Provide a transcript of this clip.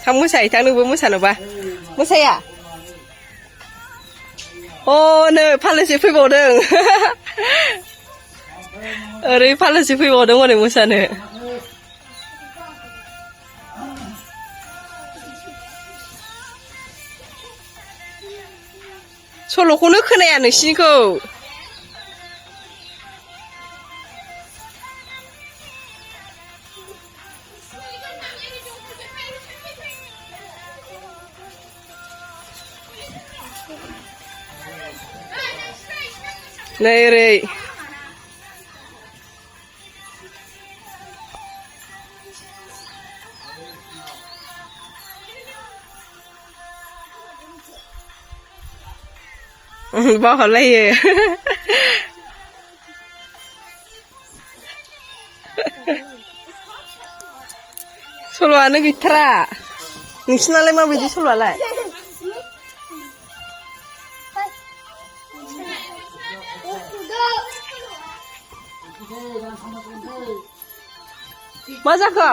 थां मोसायो थां नोंबो मोसानोबा मोसाया अ नै फालोसे फैबावदों ओरै फालोसे फैबावदों हरै मोसानो सल'खौनो खोनाया नोंसिनिखौ नै ओरै बावहरलायो सल'आनो गैथारा नोंसिनालाय माबायदि सल'आलाय मा जाखो